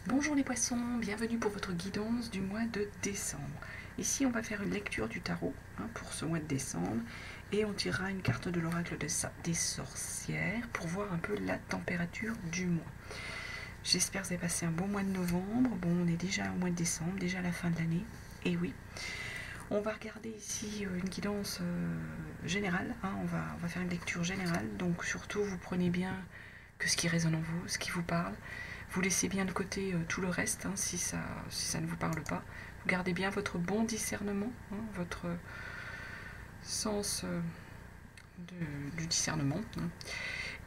Bonjour les poissons, bienvenue pour votre guidance du mois de décembre. Ici on va faire une lecture du tarot pour ce mois de décembre et on tirera une carte de l'oracle des sorcières pour voir un peu la température du mois. J'espère que vous avez passé un bon mois de novembre. Bon, on est déjà au mois de décembre, déjà à la fin de l'année. Et oui, on va regarder ici une guidance générale. On va faire une lecture générale, donc surtout vous prenez bien que ce qui résonne en vous, ce qui vous parle. Vous laissez bien de côté tout le reste, si ça ne vous parle pas. Vous gardez bien votre bon discernement, votre sens du discernement.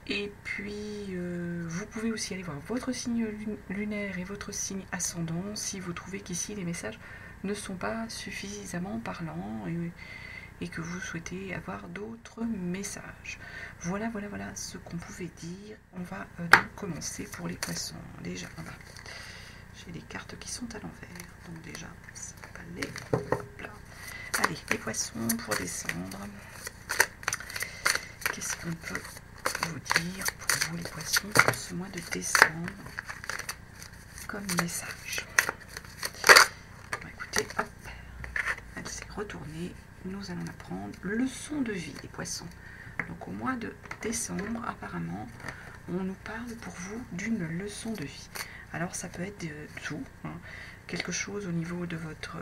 Et puis, vous pouvez aussi aller voir votre signe lunaire et votre signe ascendant si vous trouvez qu'ici les messages ne sont pas suffisamment parlants et que vous souhaitez avoir d'autres messages. Voilà ce qu'on pouvait dire. On va donc commencer pour les poissons. Déjà, j'ai des cartes qui sont à l'envers, donc déjà, ça va pas aller. Hop là. Allez, les poissons pour descendre. Qu'est-ce qu'on peut vous dire pour vous les poissons pour ce mois de décembre comme message? Écoutez, hop, elle s'est retournée. Nous allons apprendre leçon de vie des poissons. Donc au mois de décembre, apparemment, on nous parle pour vous d'une leçon de vie. Alors ça peut être tout, quelque chose au niveau de votre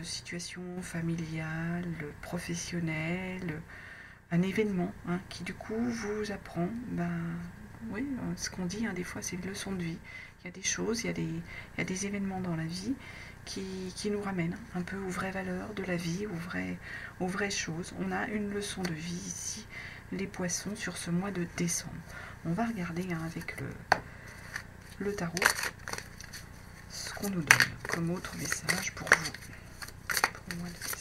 situation familiale, professionnelle, un événement qui du coup vous apprend, oui, ce qu'on dit, des fois c'est une leçon de vie. Il y a des choses, il y a des événements dans la vie qui nous ramènent un peu aux vraies valeurs de la vie, aux vraies choses. On a une leçon de vie ici, les poissons, sur ce mois de décembre. On va regarder avec le tarot ce qu'on nous donne comme autre message pour vous, pour le mois de décembre.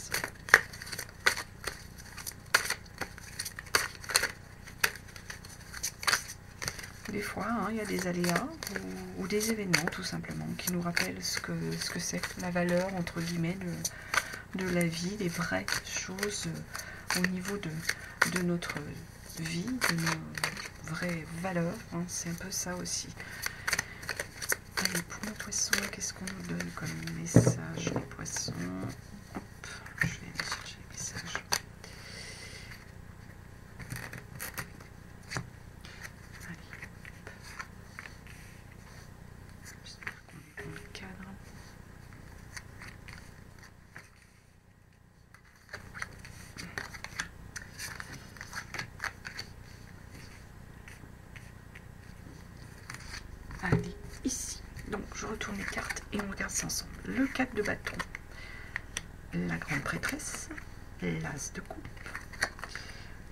Des fois, il y a des aléas ou des événements tout simplement qui nous rappellent ce que c'est la valeur entre guillemets de la vie, des vraies choses au niveau de notre vie, de nos vraies valeurs. C'est un peu ça aussi. Allez, pour nos poissons, qu'est-ce qu'on nous donne comme message, les poissons? Hop, je vais aller chercher les messages. Allez, ici. Donc, je retourne les cartes et on regarde ça ensemble. Le 4 de bâton, la grande prêtresse, l'as de coupe,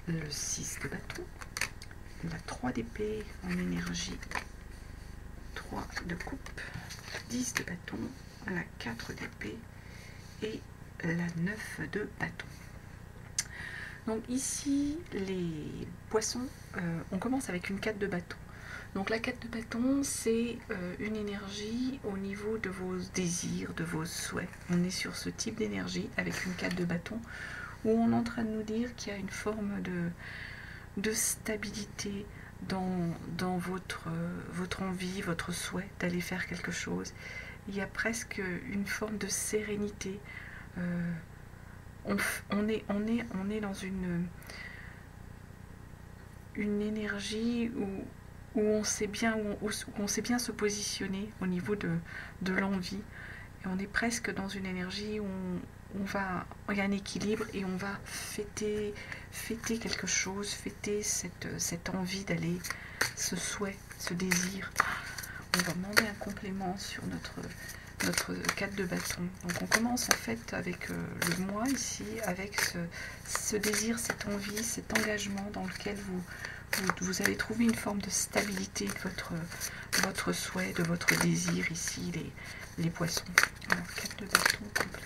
le 6 de bâton, la 3 d'épée en énergie, 3 de coupe, 10 de bâton, la 4 d'épée et la 9 de bâton. Donc ici, les poissons, on commence avec une 4 de bâton. Donc la 4 de bâton, c'est une énergie au niveau de vos désirs, de vos souhaits. On est sur ce type d'énergie avec une 4 de bâton où on est en train de nous dire qu'il y a une forme de stabilité dans votre envie, votre souhait d'aller faire quelque chose. Il y a presque une forme de sérénité. On est dans une énergie où on sait bien se positionner au niveau de l'envie, et on est presque dans une énergie où il y a un équilibre et on va fêter quelque chose, fêter cette envie d'aller, ce souhait, ce désir. On va demander un complément sur notre 4 de bâton. Donc on commence en fait avec le mois ici, avec ce désir, cette envie, cet engagement dans lequel vous allez trouver une forme de stabilité de votre souhait, de votre désir ici, les poissons. Alors 4 de bâton complet.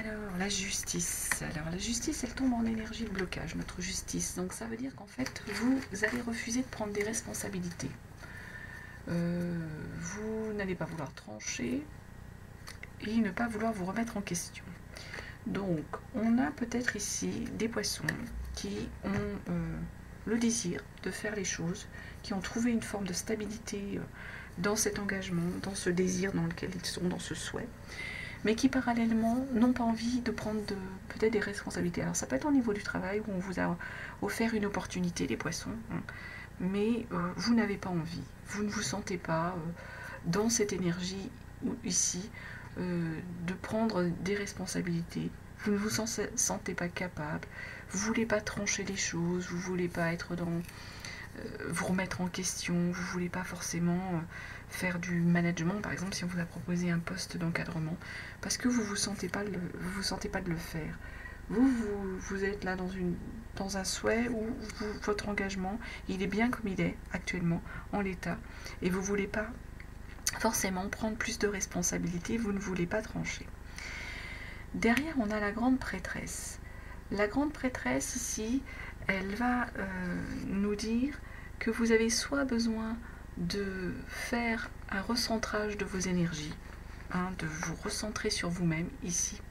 Alors, la justice. Alors, la justice, elle tombe en énergie de blocage, notre justice. Donc, ça veut dire qu'en fait, vous allez refuser de prendre des responsabilités. Vous n'allez pas vouloir trancher. et ne pas vouloir vous remettre en question. Donc, on a peut-être ici des poissons qui ont le désir de faire les choses, qui ont trouvé une forme de stabilité dans cet engagement, dans ce désir dans lequel ils sont, dans ce souhait, mais qui parallèlement n'ont pas envie de prendre peut-être des responsabilités. Alors ça peut être au niveau du travail où on vous a offert une opportunité, les poissons, hein, mais vous n'avez pas envie, vous ne vous sentez pas dans cette énergie ici de prendre des responsabilités, vous ne vous sentez pas capable, vous ne voulez pas trancher les choses, vous ne voulez pas être dans vous remettre en question, vous ne voulez pas forcément faire du management, par exemple si on vous a proposé un poste d'encadrement, parce que vous ne vous sentez pas de le faire. Vous êtes là dans un souhait où votre engagement, il est bien comme il est actuellement, en l'état, et vous ne voulez pas forcément prendre plus de responsabilités, vous ne voulez pas trancher. Derrière, on a la grande prêtresse. La grande prêtresse, ici, elle va nous dire que vous avez soit besoin de faire un recentrage de vos énergies, hein, de vous recentrer sur vous-même, ici,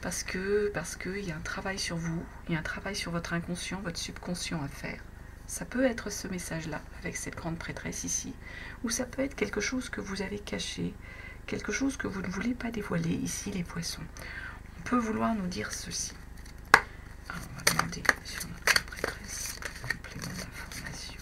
parce que y a un travail sur vous, il y a un travail sur votre inconscient, votre subconscient à faire. Ça peut être ce message-là, avec cette grande prêtresse ici, ou ça peut être quelque chose que vous avez caché, quelque chose que vous ne voulez pas dévoiler, ici les poissons. On peut vouloir nous dire ceci. Alors, on va demander sur notre grande prêtresse un complément d'information.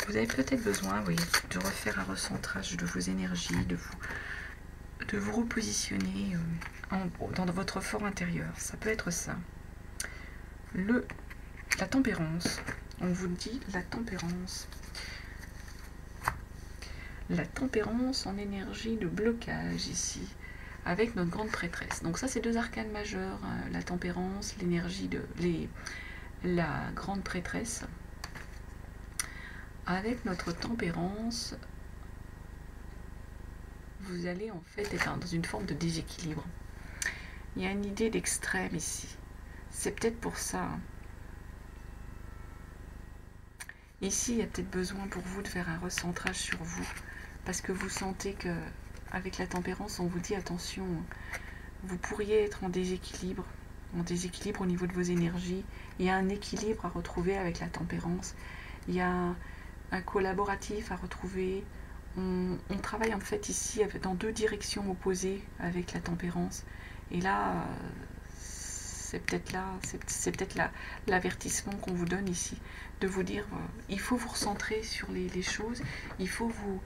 Vous avez peut-être besoin, oui, de refaire un recentrage de vos énergies, de vous repositionner dans votre fort intérieur. Ça peut être ça. La tempérance. On vous dit la tempérance. La tempérance en énergie de blocage ici, avec notre grande prêtresse. Donc ça, c'est deux arcanes majeurs, hein, la tempérance, l'énergie la grande prêtresse. Avec notre tempérance, vous allez en fait être dans une forme de déséquilibre. Il y a une idée d'extrême ici. C'est peut-être pour ça. Hein. Ici, il y a peut-être besoin pour vous de faire un recentrage sur vous, parce que vous sentez que avec la tempérance, on vous dit attention, vous pourriez être en déséquilibre au niveau de vos énergies. Il y a un équilibre à retrouver avec la tempérance. Il y a un collaboratif à retrouver. On travaille en fait ici dans deux directions opposées avec la tempérance. Et là, c'est peut-être l'avertissement qu'on vous donne ici, de vous dire, il faut vous recentrer sur les choses, il faut vous...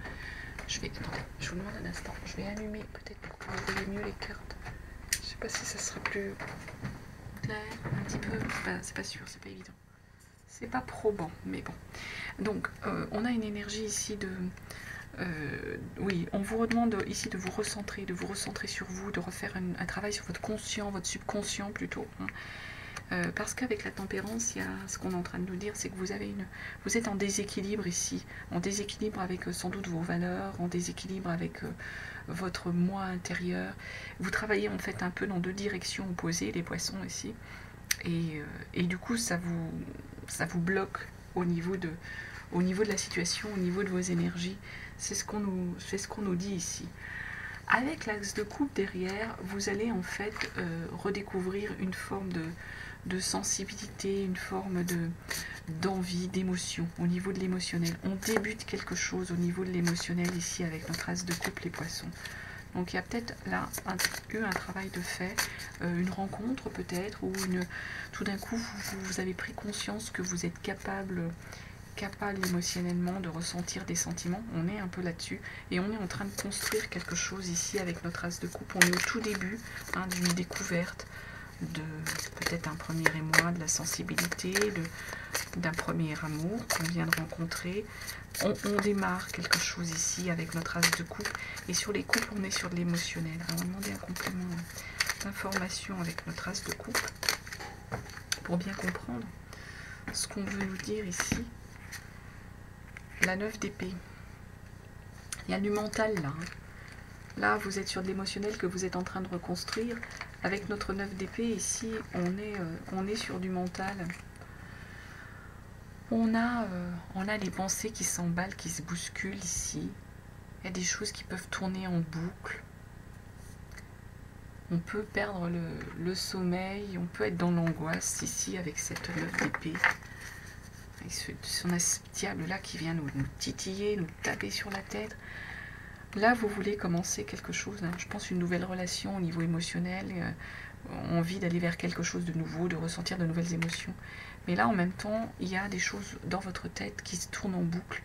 Attendez, je vous demande un instant, je vais allumer peut-être pour que vous voyez mieux les cartes. Je ne sais pas si ça sera plus clair, un petit peu, c'est pas sûr, c'est pas évident. C'est pas probant, mais bon. Donc, on a une énergie ici de... oui, on vous demande ici de vous recentrer sur vous, de refaire un travail sur votre conscient, votre subconscient plutôt. Hein. Parce qu'avec la tempérance, il y a ce qu'on est en train de nous dire, c'est que vous êtes en déséquilibre ici, en déséquilibre avec sans doute vos valeurs, en déséquilibre avec votre moi intérieur. Vous travaillez en fait un peu dans deux directions opposées, les poissons ici, et du coup ça vous bloque au niveau de la situation, au niveau de vos énergies. C'est ce qu'on nous dit ici. Avec l'axe de coupe derrière, vous allez en fait redécouvrir une forme de sensibilité, une forme d'envie, d'émotion au niveau de l'émotionnel. On débute quelque chose au niveau de l'émotionnel ici avec notre axe de coupe, les poissons. Donc il y a peut-être là eu un travail de fait, une rencontre peut-être, ou tout d'un coup vous avez pris conscience que vous êtes capable émotionnellement de ressentir des sentiments. On est un peu là-dessus et on est en train de construire quelque chose ici avec notre as de coupe. On est au tout début d'une découverte de peut-être un premier émoi, de la sensibilité, d'un premier amour qu'on vient de rencontrer. On démarre quelque chose ici avec notre as de coupe, et sur les couples on est sur de l'émotionnel. On va demander un complément d'information avec notre as de coupe pour bien comprendre ce qu'on veut nous dire ici. La 9 d'épée. Il y a du mental là. Là, vous êtes sur de l'émotionnel que vous êtes en train de reconstruire. Avec notre 9 d'épée, ici, on est sur du mental. On a les pensées qui s'emballent, qui se bousculent ici. Il y a des choses qui peuvent tourner en boucle. On peut perdre le sommeil, on peut être dans l'angoisse ici avec cette 9 d'épée. Avec son diable là qui vient nous titiller, nous taper sur la tête. Là, vous voulez commencer quelque chose, hein. Je pense une nouvelle relation au niveau émotionnel, envie d'aller vers quelque chose de nouveau, de ressentir de nouvelles émotions. Mais là, en même temps, il y a des choses dans votre tête qui se tournent en boucle.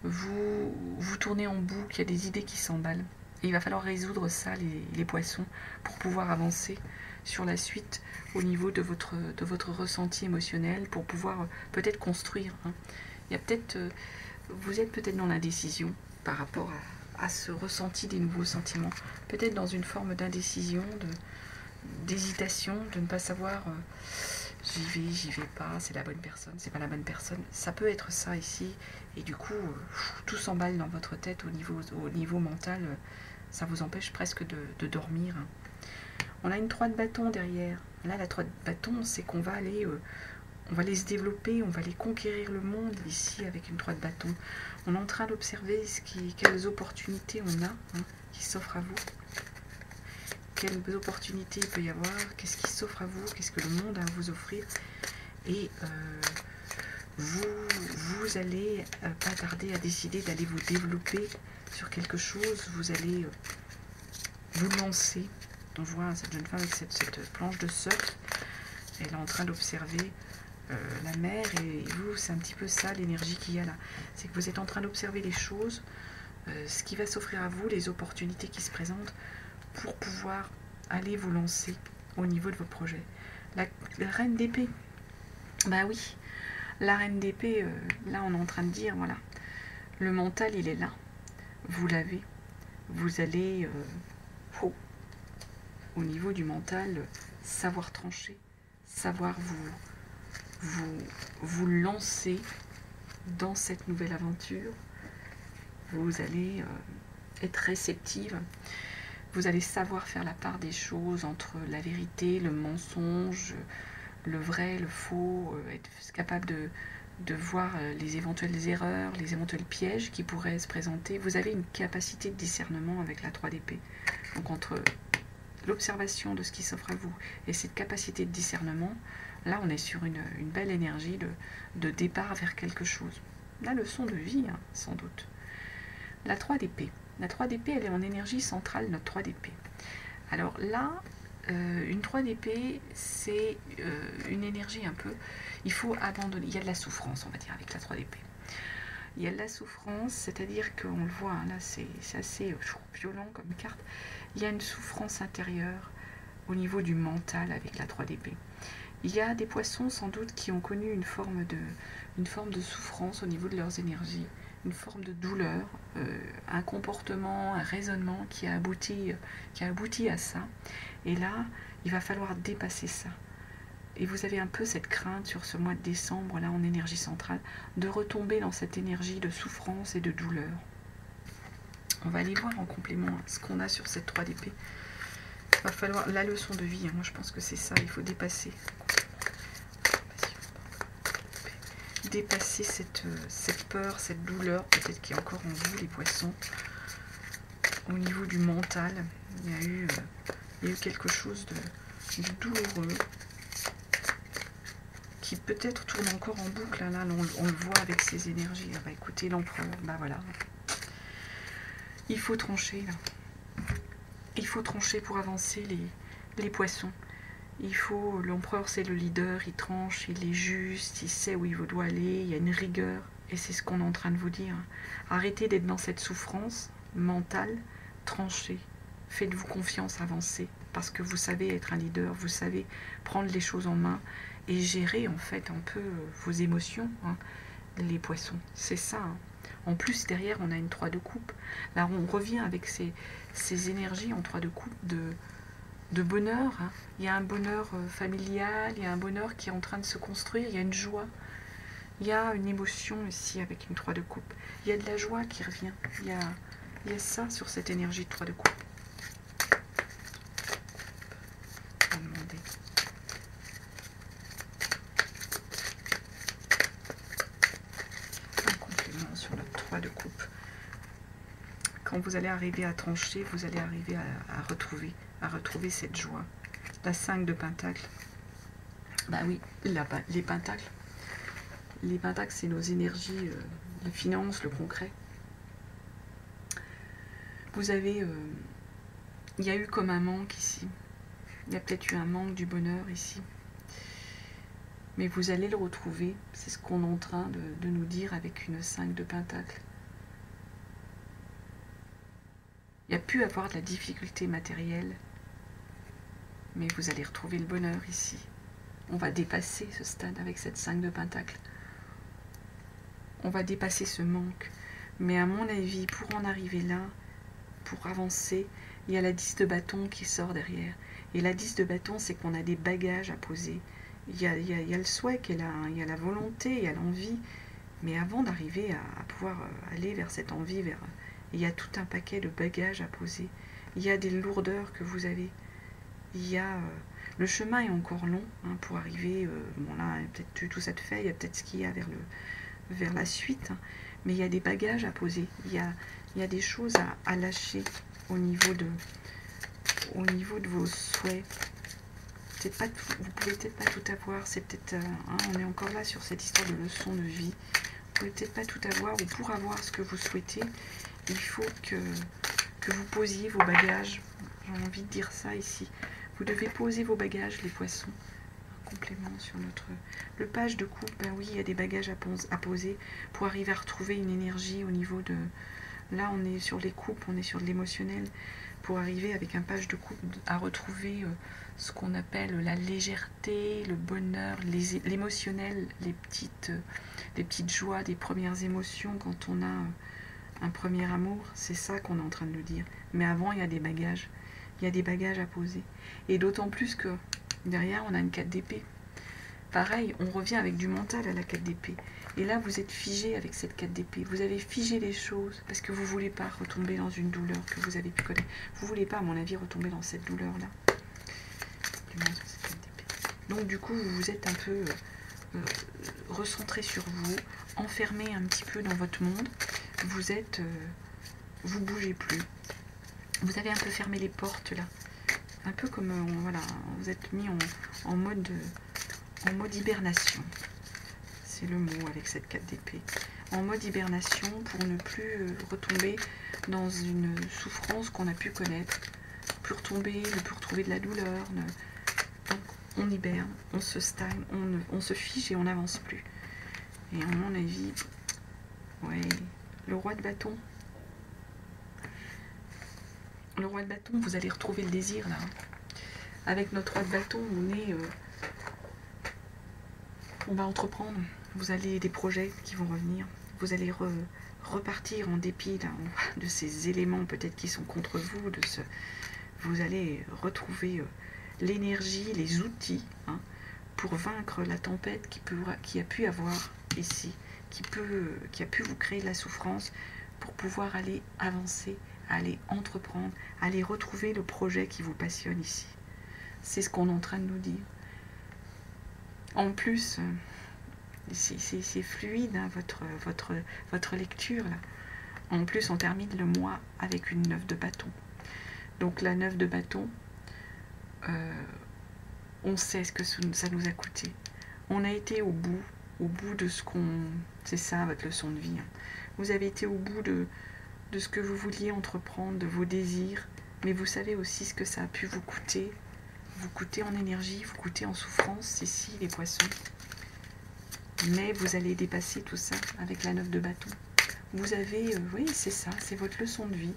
Vous tournez en boucle, il y a des idées qui s'emballent. Et il va falloir résoudre ça, les poissons, pour pouvoir avancer sur la suite au niveau de votre ressenti émotionnel, pour pouvoir peut-être construire, hein. Il y a peut-être, vous êtes peut-être dans l'indécision par rapport à ce ressenti des nouveaux sentiments. Peut-être dans une forme d'indécision, d'hésitation, de ne pas savoir j'y vais pas, c'est la bonne personne, c'est pas la bonne personne. Ça peut être ça ici, et du coup, tout s'emballe dans votre tête au niveau mental. Ça vous empêche presque de dormir. On a une 3 de bâton derrière. Là, la 3 de bâton, c'est qu'on va aller se développer, on va aller conquérir le monde ici avec une 3 de bâton. On est en train d'observer quelles opportunités on a, hein, qui s'offrent à vous. Quelles opportunités il peut y avoir, qu'est-ce qui s'offre à vous, qu'est-ce que le monde a à vous offrir. Et vous allez pas tarder à décider d'aller vous développer sur quelque chose, vous allez vous lancer. On voit cette jeune femme avec cette planche de surf, elle est en train d'observer la mer, et vous, c'est un petit peu ça l'énergie qu'il y a là. C'est que vous êtes en train d'observer les choses, ce qui va s'offrir à vous, les opportunités qui se présentent pour pouvoir aller vous lancer au niveau de vos projets. La reine d'épée, bah oui, la reine d'épée, là on est en train de dire, voilà, le mental il est là, vous l'avez, vous allez au niveau du mental savoir trancher, savoir vous lancer dans cette nouvelle aventure. Vous allez être réceptive, vous allez savoir faire la part des choses entre la vérité, le mensonge, le vrai, le faux, être capable de voir les éventuelles erreurs, les éventuels pièges qui pourraient se présenter. Vous avez une capacité de discernement avec la 3 d'épée. Donc entre l'observation de ce qui s'offre à vous et cette capacité de discernement, là on est sur une belle énergie de départ vers quelque chose. La leçon de vie, hein, sans doute. La 3 d'épée. La 3 d'épée, elle est en énergie centrale, notre 3 d'épée. Alors là, une 3 d'épée, c'est une énergie un peu... Il faut abandonner. Il y a de la souffrance, on va dire, avec la 3 d'épée. Il y a de la souffrance, c'est-à-dire qu'on le voit, hein, là c'est assez violent comme carte. Il y a une souffrance intérieure au niveau du mental avec la 3 d'épée. Il y a des poissons sans doute qui ont connu une forme de souffrance au niveau de leurs énergies, une forme de douleur, un comportement, un raisonnement qui a abouti à ça. Et là, il va falloir dépasser ça. Et vous avez un peu cette crainte sur ce mois de décembre, là en énergie centrale, de retomber dans cette énergie de souffrance et de douleur. On va aller voir en complément ce qu'on a sur cette 3 d'épée. Il va falloir la leçon de vie, hein. Moi je pense que c'est ça, il faut dépasser. Dépasser cette peur, cette douleur, peut-être qui est encore en vous, les poissons. Au niveau du mental, il y a eu quelque chose de douloureux qui peut-être tourne encore en boucle. Là, on le voit avec ses énergies. Ah bah écoutez, l'empereur, bah voilà. Il faut trancher, là. Il faut trancher pour avancer les poissons. L'empereur c'est le leader, il tranche, il est juste, il sait où il doit aller, il y a une rigueur, et c'est ce qu'on est en train de vous dire. Arrêtez d'être dans cette souffrance mentale, tranchez, faites-vous confiance, avancez, parce que vous savez être un leader, vous savez prendre les choses en main et gérer en fait un peu vos émotions, hein, les poissons, c'est ça, hein. En plus derrière on a une 3 de coupe, là on revient avec ces énergies en 3 de coupe de bonheur, hein. Il y a un bonheur familial, il y a un bonheur qui est en train de se construire, il y a une joie, il y a une émotion ici avec une 3 de coupe, il y a de la joie qui revient, il y a ça sur cette énergie de 3 de coupe. On va demander. 3 de coupe. Quand vous allez arriver à trancher, vous allez arriver à retrouver cette joie. La 5 de Pentacle. Bah oui, les Pentacles. Les Pentacles, c'est nos énergies, la finance, le concret. Vous avez... il y a eu comme un manque ici. Il y a peut-être eu un manque du bonheur ici. Mais vous allez le retrouver. C'est ce qu'on est en train de nous dire avec une 5 de Pentacle. Il y a pu avoir de la difficulté matérielle. Mais vous allez retrouver le bonheur ici. On va dépasser ce stade avec cette 5 de Pentacle. On va dépasser ce manque. Mais à mon avis, pour en arriver là, pour avancer, il y a la 10 de bâton qui sort derrière. Et la 10 de bâton, c'est qu'on a des bagages à poser. Il y a le souhait, il y a la volonté, il y a l'envie. Mais avant d'arriver à pouvoir aller vers cette envie, il y a tout un paquet de bagages à poser. Il y a des lourdeurs que vous avez. Il y a... le chemin est encore long hein, pour arriver... bon là, peut-être tout ça te fait, il y a peut-être ce qu'il y a vers la suite. Hein, mais il y a des bagages à poser. Il y a des choses à lâcher au niveau de vos souhaits. Pas tout, vous pouvez peut-être pas tout avoir, c'est peut-être on est encore là sur cette histoire de leçon de vie. Vous pouvez peut-être pas tout avoir, ou pour avoir ce que vous souhaitez, il faut que vous posiez vos bagages. J'ai envie de dire ça ici. Vous devez poser vos bagages, les poissons. Un complément sur le page de coupe. Ben oui, il y a des bagages à poser pour arriver à retrouver une énergie au niveau de... Là, on est sur les coupes, on est sur de l'émotionnel. Pour arriver avec un page de coupe à retrouver ce qu'on appelle la légèreté, le bonheur, l'émotionnel, les petites joies, des premières émotions quand on a un premier amour. C'est ça qu'on est en train de nous dire. Mais avant, il y a des bagages. Il y a des bagages à poser. Et d'autant plus que derrière, on a une 4 d'épée. Pareil, on revient avec du mental à la 4 d'épée. Et là, vous êtes figé avec cette 4 d'épée. Vous avez figé les choses parce que vous ne voulez pas retomber dans une douleur que vous avez pu connaître. Vous ne voulez pas, à mon avis, retomber dans cette douleur-là. Donc, du coup, vous vous êtes un peu recentré sur vous, enfermé un petit peu dans votre monde. Vous êtes... vous ne bougez plus. Vous avez un peu fermé les portes, là. Un peu comme... voilà, vous êtes mis en mode hibernation. C'est le mot avec cette 4 d'épée. En mode hibernation pour ne plus retomber dans une souffrance qu'on a pu connaître. Ne plus retrouver de la douleur. Donc on hiberne, on se stagne, on se fige et on n'avance plus. Et à mon avis, ouais, le roi de bâton. Le roi de bâton, vous allez retrouver le désir là. Avec notre roi de bâton, on va entreprendre. Vous allez des projets qui vont revenir. Vous allez repartir en dépit de ces éléments peut-être qui sont contre vous. Vous allez retrouver l'énergie, les outils hein, pour vaincre la tempête qui a pu avoir ici, qui a pu vous créer de la souffrance pour pouvoir aller avancer, aller entreprendre, aller retrouver le projet qui vous passionne ici. C'est ce qu'on est en train de nous dire. En plus, c'est fluide, hein, votre lecture. Là. En plus, on termine le mois avec une 9 de bâton. Donc la 9 de bâton, on sait ce que ça nous a coûté. On a été au bout de ce qu'on... C'est ça, votre leçon de vie. Hein. Vous avez été au bout de ce que vous vouliez entreprendre, de vos désirs, mais vous savez aussi ce que ça a pu vous coûter. Vous coûter en énergie, vous coûter en souffrance, ici, les poissons. Mais vous allez dépasser tout ça avec la 9 de bâton. Vous avez, oui, c'est ça, c'est votre leçon de vie.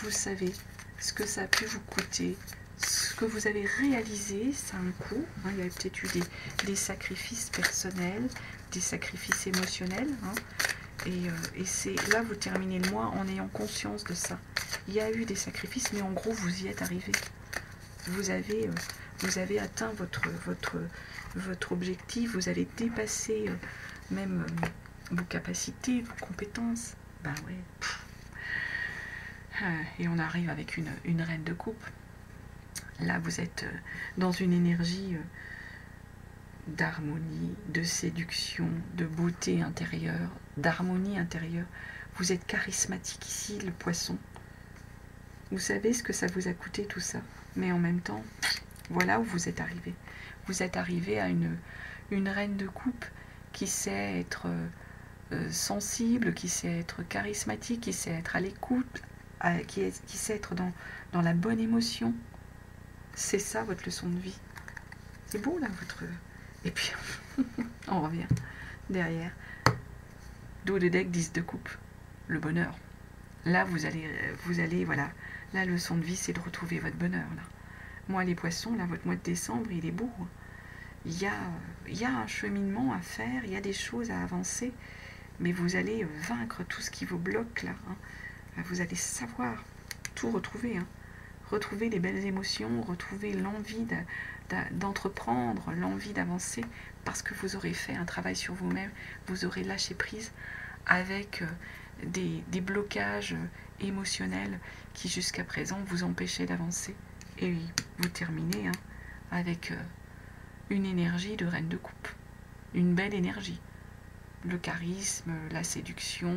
Vous savez ce que ça a pu vous coûter, ce que vous avez réalisé, ça a un coût. Hein, il y a peut-être eu des sacrifices personnels, des sacrifices émotionnels. Hein, et c'est là, vous terminez le mois en ayant conscience de ça. Il y a eu des sacrifices, mais en gros, vous y êtes arrivé. Vous avez atteint votre objectif, vous avez dépassé même vos capacités, vos compétences. Ben ouais. Et on arrive avec une reine de coupe. Là, vous êtes dans une énergie d'harmonie, de séduction, de beauté intérieure, d'harmonie intérieure. Vous êtes charismatique ici, le poisson. Vous savez ce que ça vous a coûté tout ça, mais en même temps, voilà où vous êtes arrivé. Vous êtes arrivé à une reine de coupe qui sait être sensible, qui sait être charismatique, qui sait être à l'écoute, qui sait être dans la bonne émotion. C'est ça votre leçon de vie. C'est beau là, votre... Et puis, on revient derrière. Dos de deck, 10 de coupe. Le bonheur. Là, vous allez, voilà. La leçon de vie, c'est de retrouver votre bonheur, là. Moi, les poissons, là, votre mois de décembre, il est beau. Il y a un cheminement à faire, il y a des choses à avancer, mais vous allez vaincre tout ce qui vous bloque, là. Hein. Vous allez savoir tout retrouver, hein. Retrouver les belles émotions, retrouver l'envie d'entreprendre, l'envie d'avancer, parce que vous aurez fait un travail sur vous-même, vous aurez lâché prise avec des blocages émotionnels qui jusqu'à présent vous empêchaient d'avancer. Et vous terminez hein, avec une énergie de reine de coupe, une belle énergie. Le charisme, la séduction,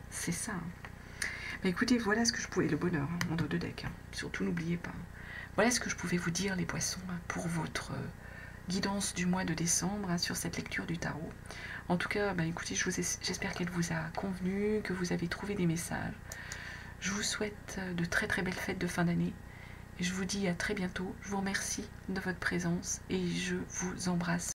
c'est ça. Mais écoutez, voilà ce que je pouvais, le bonheur, mon dos de deck, hein. Surtout n'oubliez pas. Voilà ce que je pouvais vous dire les poissons pour votre guidance du mois de décembre sur cette lecture du tarot. En tout cas, écoutez, j'espère qu'elle vous a convenu, que vous avez trouvé des messages. Je vous souhaite de très très belles fêtes de fin d'année. Je vous dis à très bientôt. Je vous remercie de votre présence et je vous embrasse.